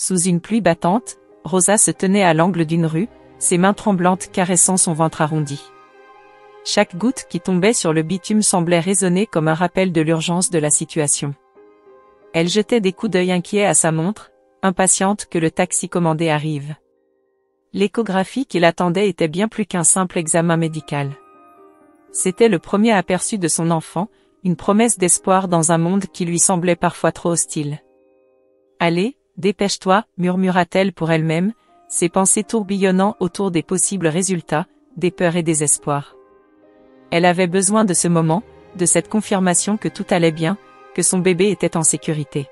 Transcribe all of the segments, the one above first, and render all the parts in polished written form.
Sous une pluie battante, Rosa se tenait à l'angle d'une rue, ses mains tremblantes caressant son ventre arrondi. Chaque goutte qui tombait sur le bitume semblait résonner comme un rappel de l'urgence de la situation. Elle jetait des coups d'œil inquiets à sa montre, impatiente que le taxi commandé arrive. L'échographie qui l'attendait était bien plus qu'un simple examen médical. C'était le premier aperçu de son enfant, une promesse d'espoir dans un monde qui lui semblait parfois trop hostile. « Allez, dépêche-toi » murmura-t-elle pour elle-même, ses pensées tourbillonnant autour des possibles résultats, des peurs et des espoirs. Elle avait besoin de ce moment, de cette confirmation que tout allait bien, que son bébé était en sécurité.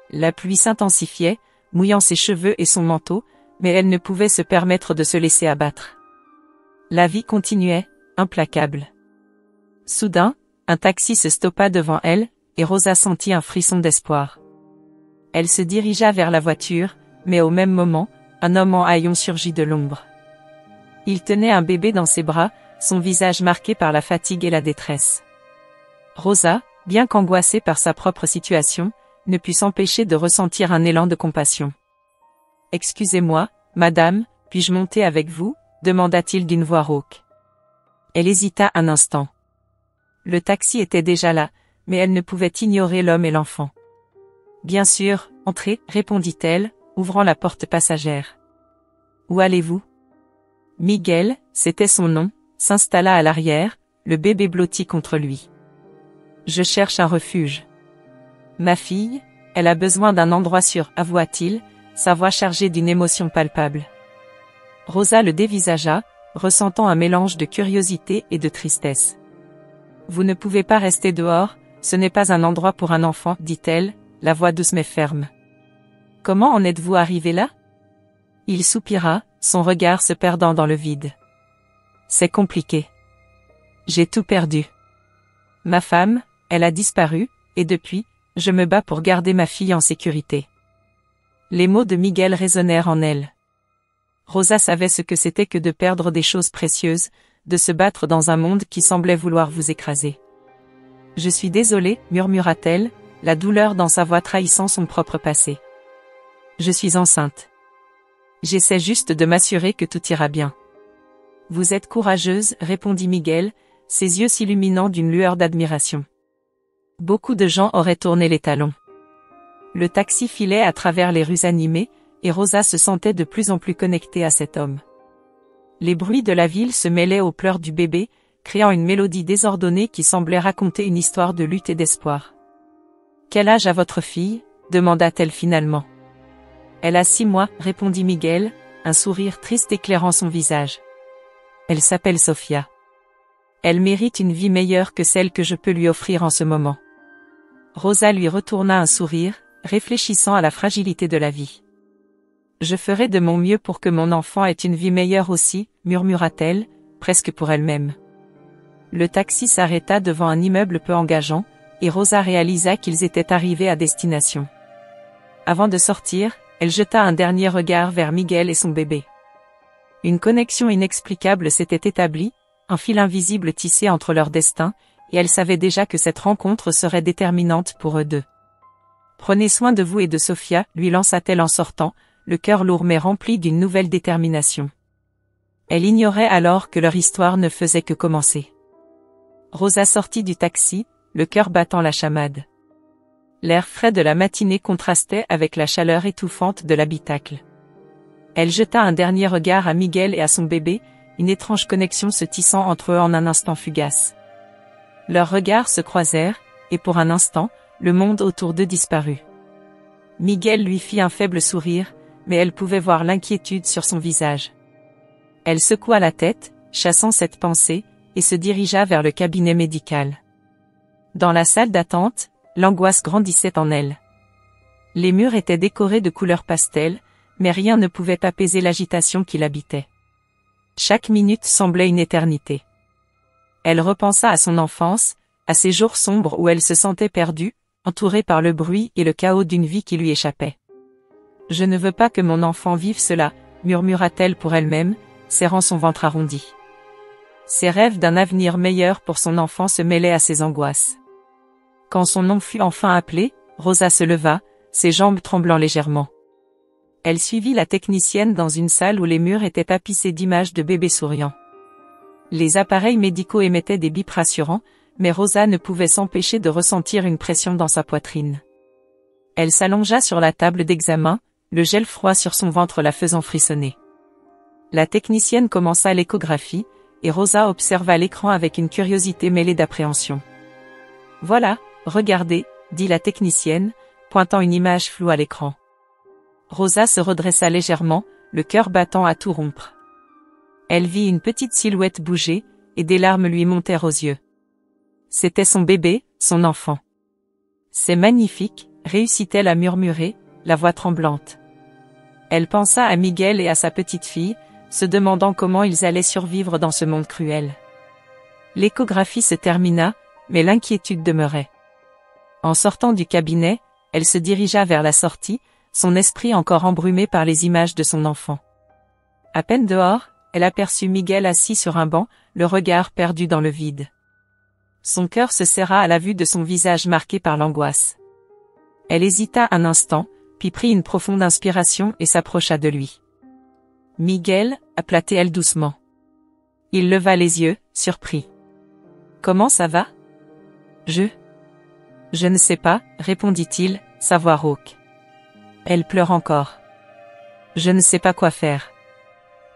La pluie s'intensifiait, mouillant ses cheveux et son manteau, mais elle ne pouvait se permettre de se laisser abattre. La vie continuait, implacable. Soudain, un taxi se stoppa devant elle, et Rosa sentit un frisson d'espoir. Elle se dirigea vers la voiture, mais au même moment, un homme en haillons surgit de l'ombre. Il tenait un bébé dans ses bras, son visage marqué par la fatigue et la détresse. Rosa, bien qu'angoissée par sa propre situation, ne put s'empêcher de ressentir un élan de compassion. « Excusez-moi, madame, puis-je monter avec vous ?» demanda-t-il d'une voix rauque. Elle hésita un instant. Le taxi était déjà là, mais elle ne pouvait ignorer l'homme et l'enfant. « Bien sûr, entrez » répondit-elle, ouvrant la porte passagère. « Où allez-vous » Miguel, c'était son nom, s'installa à l'arrière, le bébé blotti contre lui. « Je cherche un refuge. »« Ma fille, elle a besoin d'un endroit sûr » avoua-t-il, sa voix chargée d'une émotion palpable. Rosa le dévisagea, ressentant un mélange de curiosité et de tristesse. « Vous ne pouvez pas rester dehors, ce n'est pas un endroit pour un enfant, dit-elle, la voix douce mais ferme. « Comment en êtes-vous arrivé là ?» Il soupira, son regard se perdant dans le vide. « C'est compliqué. J'ai tout perdu. Ma femme, elle a disparu, et depuis, je me bats pour garder ma fille en sécurité. » Les mots de Miguel résonnèrent en elle. Rosa savait ce que c'était que de perdre des choses précieuses, de se battre dans un monde qui semblait vouloir vous écraser. « Je suis désolée, » murmura-t-elle, la douleur dans sa voix trahissant son propre passé. « Je suis enceinte. J'essaie juste de m'assurer que tout ira bien. »« Vous êtes courageuse, » répondit Miguel, ses yeux s'illuminant d'une lueur d'admiration. Beaucoup de gens auraient tourné les talons. Le taxi filait à travers les rues animées, et Rosa se sentait de plus en plus connectée à cet homme. Les bruits de la ville se mêlaient aux pleurs du bébé, créant une mélodie désordonnée qui semblait raconter une histoire de lutte et d'espoir. « Quel âge a votre fille ?» demanda-t-elle finalement. « Elle a 6 mois, » répondit Miguel, un sourire triste éclairant son visage. « Elle s'appelle Sofia. Elle mérite une vie meilleure que celle que je peux lui offrir en ce moment. » Rosa lui retourna un sourire, réfléchissant à la fragilité de la vie. « Je ferai de mon mieux pour que mon enfant ait une vie meilleure aussi, » murmura-t-elle, presque pour elle-même. Le taxi s'arrêta devant un immeuble peu engageant, et Rosa réalisa qu'ils étaient arrivés à destination. Avant de sortir, elle jeta un dernier regard vers Miguel et son bébé. Une connexion inexplicable s'était établie, un fil invisible tissé entre leurs destins, et elle savait déjà que cette rencontre serait déterminante pour eux deux. « Prenez soin de vous et de Sofia, » lui lança-t-elle en sortant, le cœur lourd mais rempli d'une nouvelle détermination. Elle ignorait alors que leur histoire ne faisait que commencer. Rosa sortit du taxi, le cœur battant la chamade. L'air frais de la matinée contrastait avec la chaleur étouffante de l'habitacle. Elle jeta un dernier regard à Miguel et à son bébé, une étrange connexion se tissant entre eux en un instant fugace. Leurs regards se croisèrent, et pour un instant, le monde autour d'eux disparut. Miguel lui fit un faible sourire, mais elle pouvait voir l'inquiétude sur son visage. Elle secoua la tête, chassant cette pensée, et se dirigea vers le cabinet médical. Dans la salle d'attente, l'angoisse grandissait en elle. Les murs étaient décorés de couleurs pastel, mais rien ne pouvait apaiser l'agitation qui l'habitait. Chaque minute semblait une éternité. Elle repensa à son enfance, à ces jours sombres où elle se sentait perdue, entourée par le bruit et le chaos d'une vie qui lui échappait. « Je ne veux pas que mon enfant vive cela », murmura-t-elle pour elle-même, serrant son ventre arrondi. Ses rêves d'un avenir meilleur pour son enfant se mêlaient à ses angoisses. Quand son nom fut enfin appelé, Rosa se leva, ses jambes tremblant légèrement. Elle suivit la technicienne dans une salle où les murs étaient tapissés d'images de bébés souriants. Les appareils médicaux émettaient des bips rassurants, mais Rosa ne pouvait s'empêcher de ressentir une pression dans sa poitrine. Elle s'allongea sur la table d'examen, le gel froid sur son ventre la faisant frissonner. La technicienne commença l'échographie, et Rosa observa l'écran avec une curiosité mêlée d'appréhension. « Voilà, regardez », dit la technicienne, pointant une image floue à l'écran. Rosa se redressa légèrement, le cœur battant à tout rompre. Elle vit une petite silhouette bouger, et des larmes lui montèrent aux yeux. C'était son bébé, son enfant. « C'est magnifique », réussit-elle à murmurer, la voix tremblante. Elle pensa à Miguel et à sa petite fille, se demandant comment ils allaient survivre dans ce monde cruel. L'échographie se termina, mais l'inquiétude demeurait. En sortant du cabinet, elle se dirigea vers la sortie, son esprit encore embrumé par les images de son enfant. À peine dehors, elle aperçut Miguel assis sur un banc, le regard perdu dans le vide. Son cœur se serra à la vue de son visage marqué par l'angoisse. Elle hésita un instant, puis prit une profonde inspiration et s'approcha de lui. « Miguel » appela-t-elle doucement. Il leva les yeux, surpris. « Comment ça va ? » Je ne sais pas, répondit-il, sa voix rauque. Elle pleure encore. Je ne sais pas quoi faire.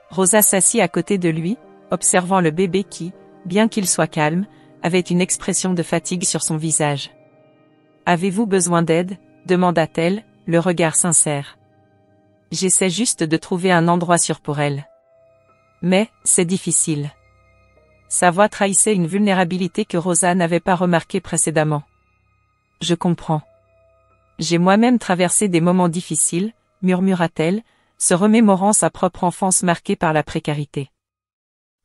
Rosa s'assit à côté de lui, observant le bébé qui, bien qu'il soit calme, avait une expression de fatigue sur son visage. « Avez-vous besoin d'aide ? » demanda-t-elle, le regard sincère. « J'essaie juste de trouver un endroit sûr pour elle. Mais, c'est difficile. » Sa voix trahissait une vulnérabilité que Rosa n'avait pas remarquée précédemment. « Je comprends. J'ai moi-même traversé des moments difficiles, » murmura-t-elle, se remémorant sa propre enfance marquée par la précarité.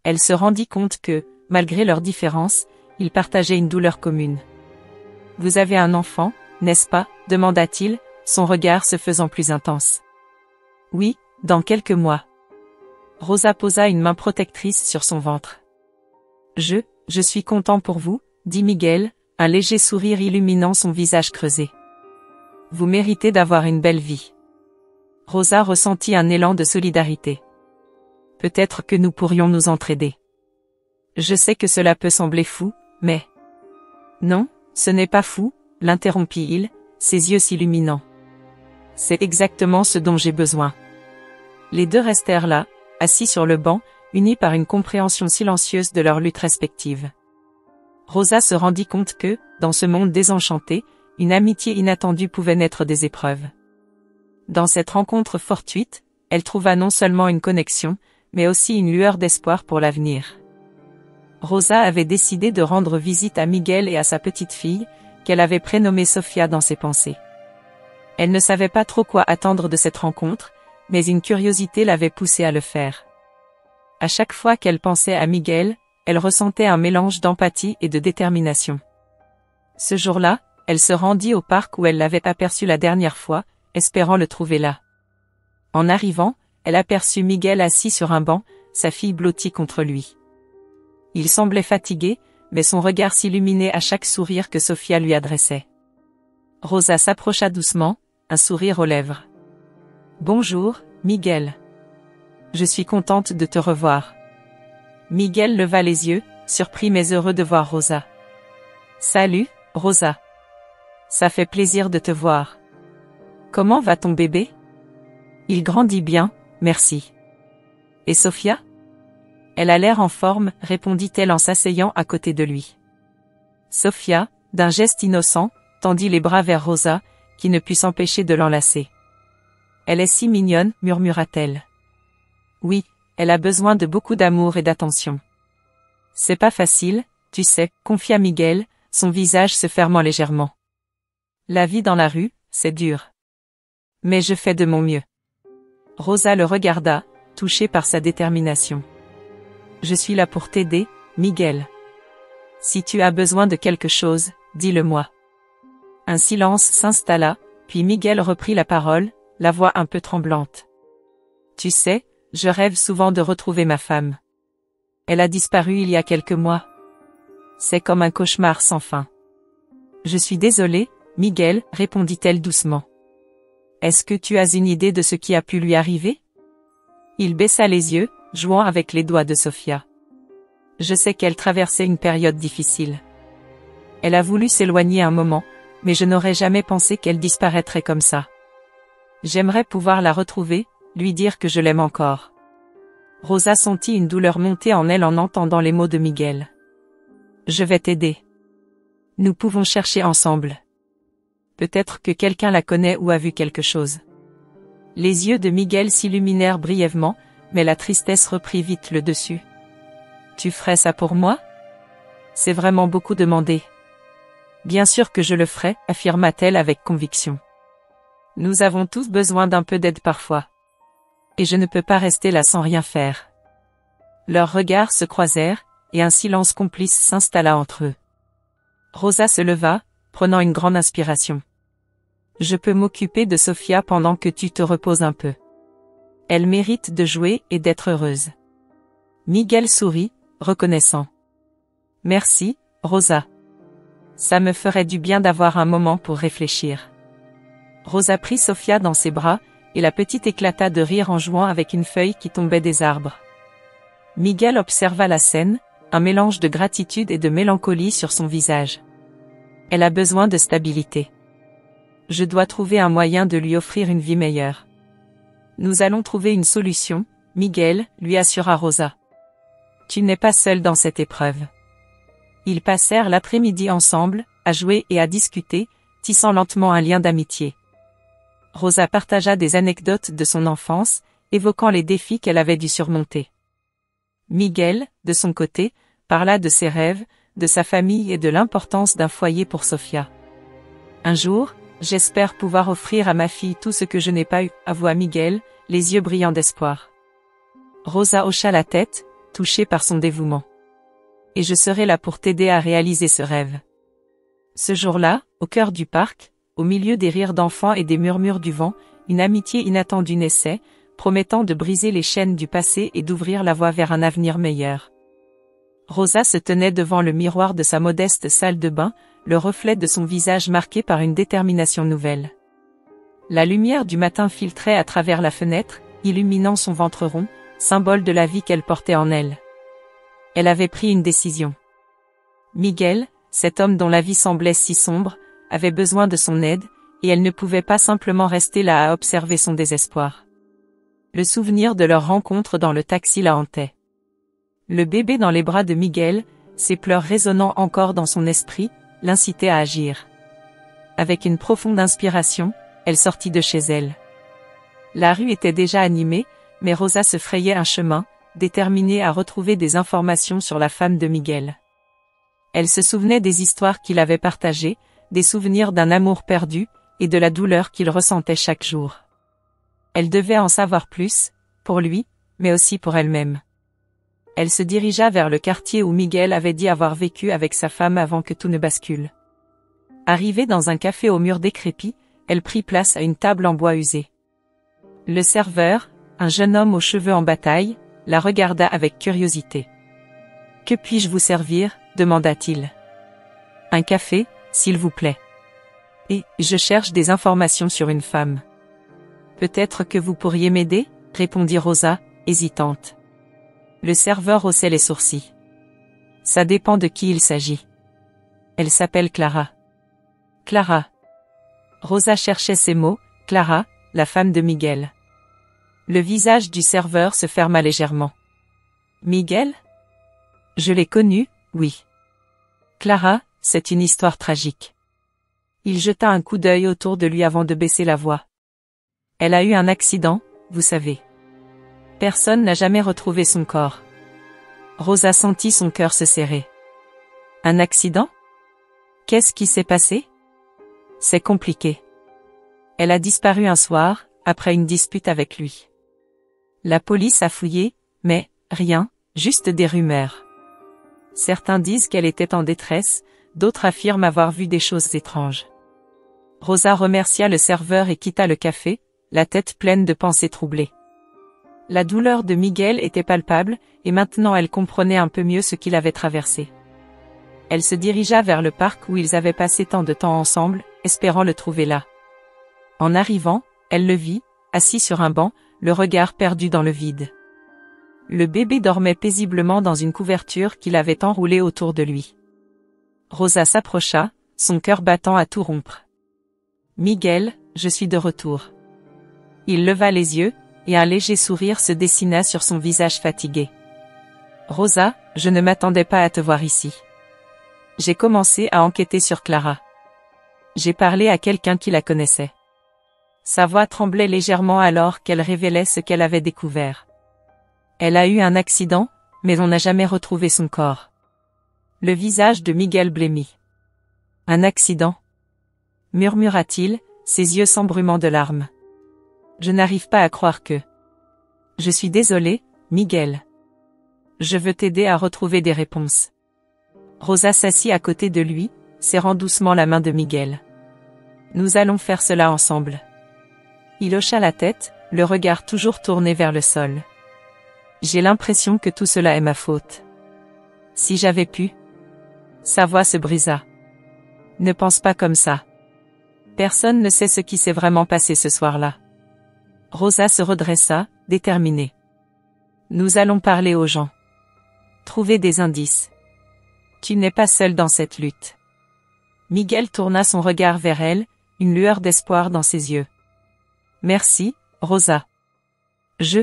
Elle se rendit compte que, malgré leurs différences, ils partageaient une douleur commune. « Vous avez un enfant, n'est-ce pas ? » demanda-t-il, son regard se faisant plus intense. « Oui, dans quelques mois. » Rosa posa une main protectrice sur son ventre. « Je suis content pour vous, » dit Miguel, un léger sourire illuminant son visage creusé. « Vous méritez d'avoir une belle vie. » Rosa ressentit un élan de solidarité. « Peut-être que nous pourrions nous entraider. Je sais que cela peut sembler fou, mais... » « Non, ce n'est pas fou, » l'interrompit-il, ses yeux s'illuminant. « C'est exactement ce dont j'ai besoin. » Les deux restèrent là, assis sur le banc, unis par une compréhension silencieuse de leur lutte respective. Rosa se rendit compte que, dans ce monde désenchanté, une amitié inattendue pouvait naître des épreuves. Dans cette rencontre fortuite, elle trouva non seulement une connexion, mais aussi une lueur d'espoir pour l'avenir. Rosa avait décidé de rendre visite à Miguel et à sa petite fille, qu'elle avait prénommée Sofia dans ses pensées. Elle ne savait pas trop quoi attendre de cette rencontre, mais une curiosité l'avait poussée à le faire. À chaque fois qu'elle pensait à Miguel, elle ressentait un mélange d'empathie et de détermination. Ce jour-là, elle se rendit au parc où elle l'avait aperçu la dernière fois, espérant le trouver là. En arrivant, elle aperçut Miguel assis sur un banc, sa fille blottie contre lui. Il semblait fatigué, mais son regard s'illuminait à chaque sourire que Sofia lui adressait. Rosa s'approcha doucement, un sourire aux lèvres. « Bonjour, Miguel. Je suis contente de te revoir. » Miguel leva les yeux, surpris mais heureux de voir Rosa. « Salut, Rosa. Ça fait plaisir de te voir. Comment va ton bébé ? » « Il grandit bien, merci. » « Et Sofia ? » « Elle a l'air en forme, » répondit-elle en s'asseyant à côté de lui. Sofia, d'un geste innocent, tendit les bras vers Rosa, qui ne put s'empêcher de l'enlacer. « Elle est si mignonne, » murmura-t-elle. « Oui, elle a besoin de beaucoup d'amour et d'attention. »« C'est pas facile, tu sais, » confia Miguel, son visage se fermant légèrement. « La vie dans la rue, c'est dur. Mais je fais de mon mieux. » Rosa le regarda, touchée par sa détermination. « Je suis là pour t'aider, Miguel. Si tu as besoin de quelque chose, dis-le-moi. » Un silence s'installa, puis Miguel reprit la parole, la voix un peu tremblante. « Tu sais, je rêve souvent de retrouver ma femme. Elle a disparu il y a quelques mois. C'est comme un cauchemar sans fin. »« Je suis désolée, Miguel, » répondit-elle doucement. « Est-ce que tu as une idée de ce qui a pu lui arriver? Il baissa les yeux, jouant avec les doigts de Sofia. Je sais qu'elle traversait une période difficile. Elle a voulu s'éloigner un moment, mais je n'aurais jamais pensé qu'elle disparaîtrait comme ça. J'aimerais pouvoir la retrouver, lui dire que je l'aime encore. Rosa sentit une douleur monter en elle en entendant les mots de Miguel. Je vais t'aider. Nous pouvons chercher ensemble. Peut-être que quelqu'un la connaît ou a vu quelque chose. Les yeux de Miguel s'illuminèrent brièvement, mais la tristesse reprit vite le dessus. Tu ferais ça pour moi? C'est vraiment beaucoup demandé. Bien sûr que je le ferai, affirma-t-elle avec conviction. Nous avons tous besoin d'un peu d'aide parfois. Et je ne peux pas rester là sans rien faire. Leurs regards se croisèrent, et un silence complice s'installa entre eux. Rosa se leva, prenant une grande inspiration. Je peux m'occuper de Sofia pendant que tu te reposes un peu. Elle mérite de jouer et d'être heureuse. Miguel sourit, reconnaissant. Merci, Rosa. Ça me ferait du bien d'avoir un moment pour réfléchir. Rosa prit Sofia dans ses bras, et la petite éclata de rire en jouant avec une feuille qui tombait des arbres. Miguel observa la scène, un mélange de gratitude et de mélancolie sur son visage. Elle a besoin de stabilité. Je dois trouver un moyen de lui offrir une vie meilleure. Nous allons trouver une solution, Miguel, lui assura Rosa. Tu n'es pas seul dans cette épreuve. Ils passèrent l'après-midi ensemble, à jouer et à discuter, tissant lentement un lien d'amitié. Rosa partagea des anecdotes de son enfance, évoquant les défis qu'elle avait dû surmonter. Miguel, de son côté, parla de ses rêves, de sa famille et de l'importance d'un foyer pour Sofia. Un jour, j'espère pouvoir offrir à ma fille tout ce que je n'ai pas eu, avoua Miguel, les yeux brillants d'espoir. Rosa hocha la tête, touchée par son dévouement. Et je serai là pour t'aider à réaliser ce rêve. Ce jour-là, au cœur du parc, au milieu des rires d'enfants et des murmures du vent, une amitié inattendue naissait, promettant de briser les chaînes du passé et d'ouvrir la voie vers un avenir meilleur. Rosa se tenait devant le miroir de sa modeste salle de bain, le reflet de son visage marqué par une détermination nouvelle. La lumière du matin filtrait à travers la fenêtre, illuminant son ventre rond, symbole de la vie qu'elle portait en elle. Elle avait pris une décision. Miguel, cet homme dont la vie semblait si sombre, avait besoin de son aide, et elle ne pouvait pas simplement rester là à observer son désespoir. Le souvenir de leur rencontre dans le taxi la hantait. Le bébé dans les bras de Miguel, ses pleurs résonnant encore dans son esprit, l'incitait à agir. Avec une profonde inspiration, elle sortit de chez elle. La rue était déjà animée, mais Rosa se frayait un chemin, déterminée à retrouver des informations sur la femme de Miguel. Elle se souvenait des histoires qu'il avait partagées, des souvenirs d'un amour perdu, et de la douleur qu'il ressentait chaque jour. Elle devait en savoir plus, pour lui, mais aussi pour elle-même. Elle se dirigea vers le quartier où Miguel avait dit avoir vécu avec sa femme avant que tout ne bascule. Arrivée dans un café au mur décrépit, elle prit place à une table en bois usé. Le serveur, un jeune homme aux cheveux en bataille, la regarda avec curiosité. « Que puis-je vous servir ?» demanda-t-il. « Un café, s'il vous plaît. Et, je cherche des informations sur une femme. »« Peut-être que vous pourriez m'aider ?» répondit Rosa, hésitante. Le serveur haussait les sourcils. « Ça dépend de qui il s'agit. Elle s'appelle Clara. »« Clara. » Rosa cherchait ces mots, Clara, la femme de Miguel. Le visage du serveur se ferma légèrement. « Miguel ? Je l'ai connu, oui. Clara, c'est une histoire tragique. » Il jeta un coup d'œil autour de lui avant de baisser la voix. « Elle a eu un accident, vous savez. Personne n'a jamais retrouvé son corps. » Rosa sentit son cœur se serrer. « Un accident ? Qu'est-ce qui s'est passé ? » C'est compliqué. Elle a disparu un soir, après une dispute avec lui. La police a fouillé, mais, rien, juste des rumeurs. Certains disent qu'elle était en détresse, d'autres affirment avoir vu des choses étranges. Rosa remercia le serveur et quitta le café, la tête pleine de pensées troublées. La douleur de Miguel était palpable, et maintenant elle comprenait un peu mieux ce qu'il avait traversé. Elle se dirigea vers le parc où ils avaient passé tant de temps ensemble, espérant le trouver là. En arrivant, Elle le vit, assis sur un banc, le regard perdu dans le vide. Le bébé dormait paisiblement dans une couverture qu'il avait enroulée autour de lui. Rosa s'approcha, son cœur battant à tout rompre. « Miguel, je suis de retour. » Il leva les yeux, et un léger sourire se dessina sur son visage fatigué. « Rosa, je ne m'attendais pas à te voir ici. J'ai commencé à enquêter sur Clara. J'ai parlé à quelqu'un qui la connaissait. » Sa voix tremblait légèrement alors qu'elle révélait ce qu'elle avait découvert. Elle a eu un accident, mais on n'a jamais retrouvé son corps. Le visage de Miguel blêmit. « Un accident ?» murmura-t-il, ses yeux s'embrumant de larmes. « Je n'arrive pas à croire que... » « Je suis désolé, Miguel. Je veux t'aider à retrouver des réponses. » Rosa s'assit à côté de lui, serrant doucement la main de Miguel. « Nous allons faire cela ensemble. » Il hocha la tête, le regard toujours tourné vers le sol. « J'ai l'impression que tout cela est ma faute. Si j'avais pu... » Sa voix se brisa. « Ne pense pas comme ça. Personne ne sait ce qui s'est vraiment passé ce soir-là. » Rosa se redressa, déterminée. « Nous allons parler aux gens. Trouver des indices. Tu n'es pas seule dans cette lutte. » Miguel tourna son regard vers elle, une lueur d'espoir dans ses yeux. « Merci, Rosa. Je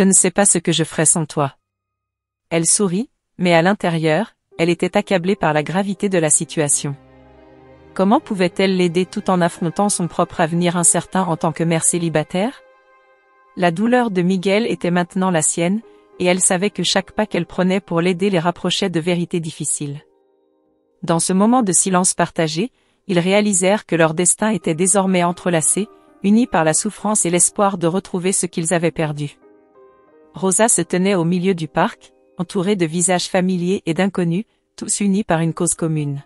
ne sais pas ce que je ferais sans toi. » Elle sourit, mais à l'intérieur, elle était accablée par la gravité de la situation. Comment pouvait-elle l'aider tout en affrontant son propre avenir incertain en tant que mère célibataire? La douleur de Miguel était maintenant la sienne, et elle savait que chaque pas qu'elle prenait pour l'aider les rapprochait de vérités difficiles. Dans ce moment de silence partagé, ils réalisèrent que leur destin était désormais entrelacé, unis par la souffrance et l'espoir de retrouver ce qu'ils avaient perdu. Rosa se tenait au milieu du parc, entourée de visages familiers et d'inconnus, tous unis par une cause commune.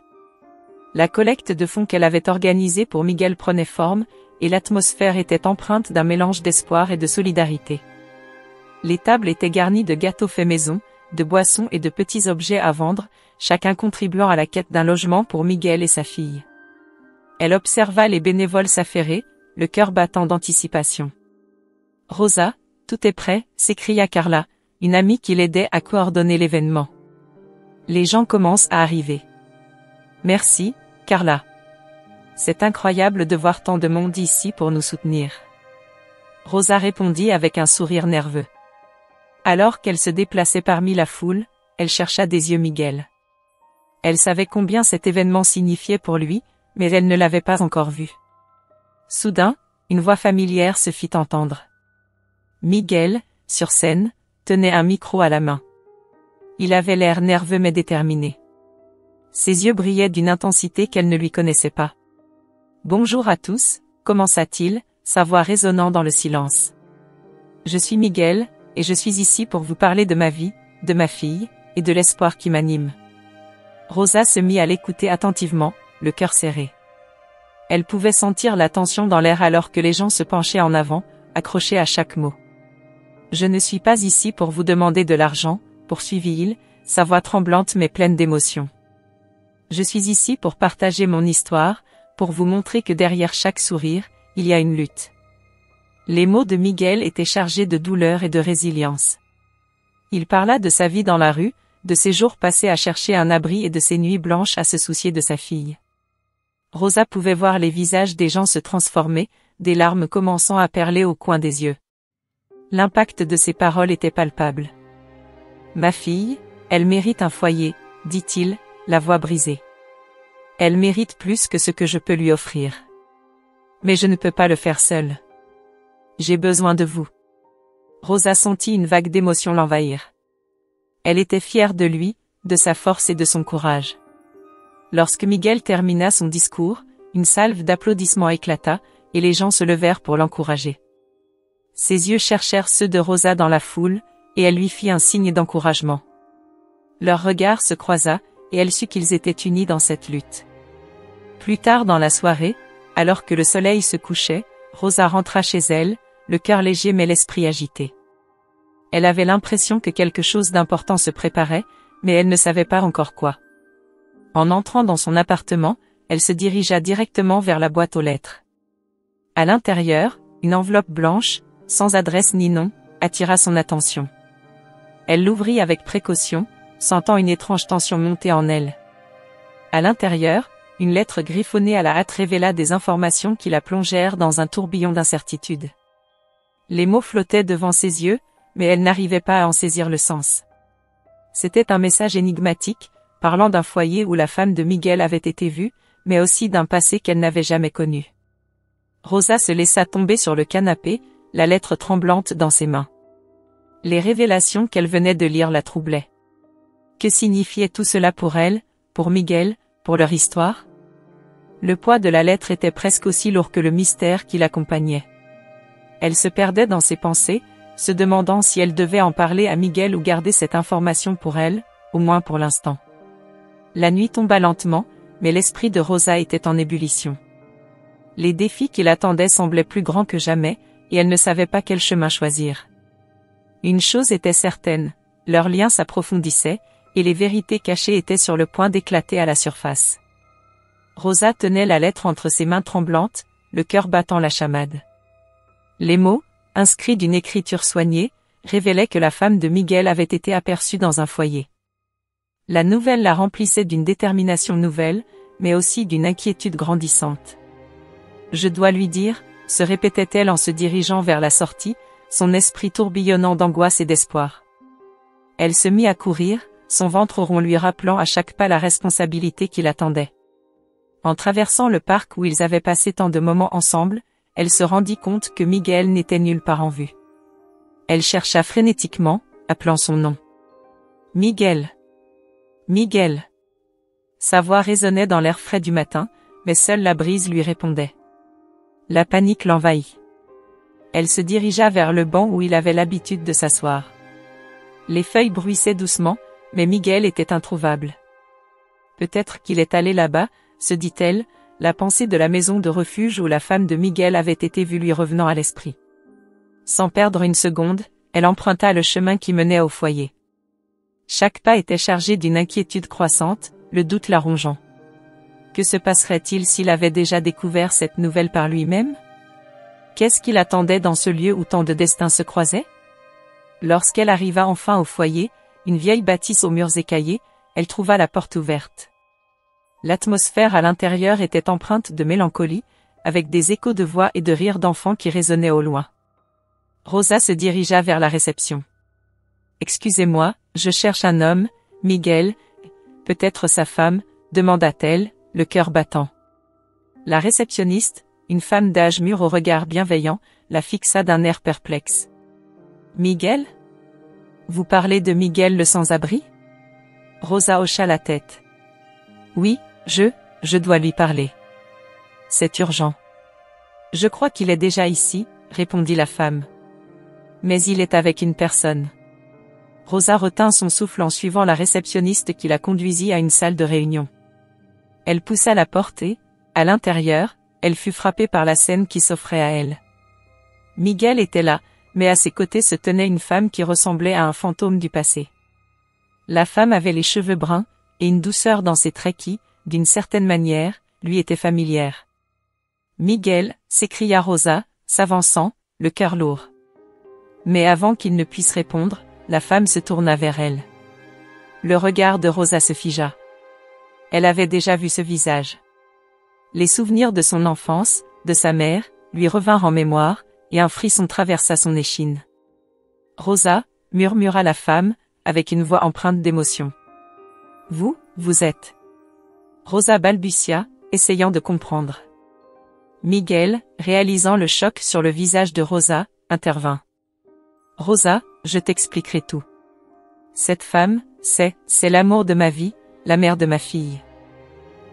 La collecte de fonds qu'elle avait organisée pour Miguel prenait forme, et l'atmosphère était empreinte d'un mélange d'espoir et de solidarité. Les tables étaient garnies de gâteaux faits maison, de boissons et de petits objets à vendre, chacun contribuant à la quête d'un logement pour Miguel et sa fille. Elle observa les bénévoles s'affairer, le cœur battant d'anticipation. « Rosa, tout est prêt » s'écria Carla, une amie qui l'aidait à coordonner l'événement. « Les gens commencent à arriver. » « Merci, Carla. C'est incroyable de voir tant de monde ici pour nous soutenir. » Rosa répondit avec un sourire nerveux. Alors qu'elle se déplaçait parmi la foule, elle chercha des yeux Miguel. Elle savait combien cet événement signifiait pour lui, mais elle ne l'avait pas encore vu. Soudain, une voix familière se fit entendre. Miguel, sur scène, tenait un micro à la main. Il avait l'air nerveux mais déterminé. Ses yeux brillaient d'une intensité qu'elle ne lui connaissait pas. « Bonjour à tous » commença-t-il, sa voix résonnant dans le silence. « Je suis Miguel, et je suis ici pour vous parler de ma vie, de ma fille, et de l'espoir qui m'anime. » Rosa se mit à l'écouter attentivement, le cœur serré. Elle pouvait sentir la tension dans l'air alors que les gens se penchaient en avant, accrochés à chaque mot. « Je ne suis pas ici pour vous demander de l'argent » poursuivit-il, sa voix tremblante mais pleine d'émotion. « Je suis ici pour partager mon histoire, pour vous montrer que derrière chaque sourire, il y a une lutte. » Les mots de Miguel étaient chargés de douleur et de résilience. Il parla de sa vie dans la rue, de ses jours passés à chercher un abri et de ses nuits blanches à se soucier de sa fille. Rosa pouvait voir les visages des gens se transformer, des larmes commençant à perler au coin des yeux. L'impact de ses paroles était palpable. « Ma fille, elle mérite un foyer, » dit-il, la voix brisée. « Elle mérite plus que ce que je peux lui offrir. Mais je ne peux pas le faire seule. J'ai besoin de vous. » Rosa sentit une vague d'émotion l'envahir. Elle était fière de lui, de sa force et de son courage. Lorsque Miguel termina son discours, une salve d'applaudissements éclata, et les gens se levèrent pour l'encourager. Ses yeux cherchèrent ceux de Rosa dans la foule, et elle lui fit un signe d'encouragement. Leur regard se croisa, et elle sut qu'ils étaient unis dans cette lutte. Plus tard dans la soirée, alors que le soleil se couchait, Rosa rentra chez elle, le cœur léger mais l'esprit agité. Elle avait l'impression que quelque chose d'important se préparait, mais elle ne savait pas encore quoi. En entrant dans son appartement, elle se dirigea directement vers la boîte aux lettres. À l'intérieur, Une enveloppe blanche, sans adresse ni nom, attira son attention. Elle l'ouvrit avec précaution, sentant une étrange tension monter en elle. À l'intérieur, une lettre griffonnée à la hâte révéla des informations qui la plongèrent dans un tourbillon d'incertitude. Les mots flottaient devant ses yeux, mais elle n'arrivait pas à en saisir le sens. C'était un message énigmatique, parlant d'un foyer où la femme de Miguel avait été vue, mais aussi d'un passé qu'elle n'avait jamais connu. Rosa se laissa tomber sur le canapé, la lettre tremblante dans ses mains. Les révélations qu'elle venait de lire la troublaient. Que signifiait tout cela pour elle, pour Miguel, pour leur histoire? Le poids de la lettre était presque aussi lourd que le mystère qui l'accompagnait. Elle se perdait dans ses pensées, se demandant si elle devait en parler à Miguel ou garder cette information pour elle, au moins pour l'instant. La nuit tomba lentement, mais l'esprit de Rosa était en ébullition. Les défis qui l'attendaient semblaient plus grands que jamais, et elle ne savait pas quel chemin choisir. Une chose était certaine, leur lien s'approfondissait, et les vérités cachées étaient sur le point d'éclater à la surface. Rosa tenait la lettre entre ses mains tremblantes, le cœur battant la chamade. Les mots, inscrits d'une écriture soignée, révélaient que la femme de Miguel avait été aperçue dans un foyer. La nouvelle la remplissait d'une détermination nouvelle, mais aussi d'une inquiétude grandissante. « Je dois lui dire », se répétait-elle en se dirigeant vers la sortie, son esprit tourbillonnant d'angoisse et d'espoir. Elle se mit à courir, son ventre rond lui rappelant à chaque pas la responsabilité qui l'attendait. En traversant le parc où ils avaient passé tant de moments ensemble, elle se rendit compte que Miguel n'était nulle part en vue. Elle chercha frénétiquement, appelant son nom. « Miguel! Miguel !» Sa voix résonnait dans l'air frais du matin, mais seule la brise lui répondait. La panique l'envahit. Elle se dirigea vers le banc où il avait l'habitude de s'asseoir. Les feuilles bruissaient doucement, mais Miguel était introuvable. Peut-être qu'il est allé là-bas, se dit-elle, la pensée de la maison de refuge où la femme de Miguel avait été vue lui revenant à l'esprit. Sans perdre une seconde, elle emprunta le chemin qui menait au foyer. Chaque pas était chargé d'une inquiétude croissante, le doute la rongeant. Que se passerait-il s'il avait déjà découvert cette nouvelle par lui-même? Qu'est-ce qu'il attendait dans ce lieu où tant de destins se croisaient? Lorsqu'elle arriva enfin au foyer, une vieille bâtisse aux murs écaillés, elle trouva la porte ouverte. L'atmosphère à l'intérieur était empreinte de mélancolie, avec des échos de voix et de rires d'enfants qui résonnaient au loin. Rosa se dirigea vers la réception. « Excusez-moi, je cherche un homme, Miguel, peut-être sa femme, demanda-t-elle, le cœur battant. La réceptionniste, une femme d'âge mûr au regard bienveillant, la fixa d'un air perplexe. « Miguel? Vous parlez de Miguel le sans-abri » Rosa hocha la tête. « Oui, je dois lui parler. C'est urgent. »« Je crois qu'il est déjà ici, » répondit la femme. « Mais il est avec une personne. » Rosa retint son souffle en suivant la réceptionniste qui la conduisit à une salle de réunion. Elle poussa la porte et, à l'intérieur, elle fut frappée par la scène qui s'offrait à elle. Miguel était là, mais à ses côtés se tenait une femme qui ressemblait à un fantôme du passé. La femme avait les cheveux bruns, et une douceur dans ses traits qui, d'une certaine manière, lui était familière. « Miguel !» s'écria Rosa, s'avançant, le cœur lourd. Mais avant qu'il ne puisse répondre, la femme se tourna vers elle. Le regard de Rosa se figea. Elle avait déjà vu ce visage. Les souvenirs de son enfance, de sa mère, lui revinrent en mémoire, et un frisson traversa son échine. « Rosa !» murmura la femme, avec une voix empreinte d'émotion. « Vous êtes... » Rosa balbutia, essayant de comprendre. Miguel, réalisant le choc sur le visage de Rosa, intervint. « Rosa, je t'expliquerai tout. Cette femme, c'est l'amour de ma vie, la mère de ma fille.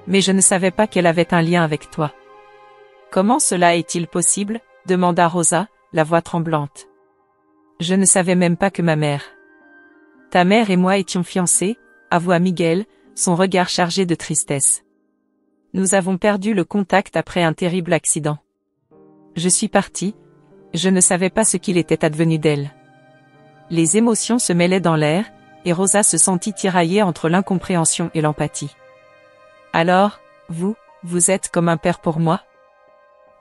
Mais je ne savais pas qu'elle avait un lien avec toi. »« Comment cela est-il possible ?» demanda Rosa, la voix tremblante. « Je ne savais même pas que ma mère... »« Ta mère et moi étions fiancés, » avoua Miguel, son regard chargé de tristesse. « Nous avons perdu le contact après un terrible accident. Je suis partie, je ne savais pas ce qu'il était advenu d'elle. » Les émotions se mêlaient dans l'air, et Rosa se sentit tiraillée entre l'incompréhension et l'empathie. « Alors, vous êtes comme un père pour moi ?»«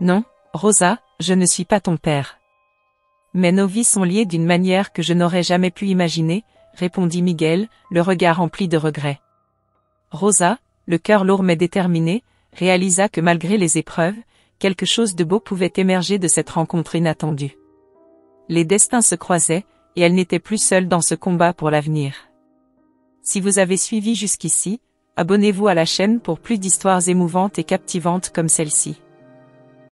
Non, Rosa, Je ne suis pas ton père. Mais nos vies sont liées d'une manière que je n'aurais jamais pu imaginer, répondit Miguel, le regard rempli de regret. Rosa, le cœur lourd mais déterminé, réalisa que malgré les épreuves, quelque chose de beau pouvait émerger de cette rencontre inattendue. Les destins se croisaient, et elle n'était plus seule dans ce combat pour l'avenir. Si vous avez suivi jusqu'ici, abonnez-vous à la chaîne pour plus d'histoires émouvantes et captivantes comme celle-ci.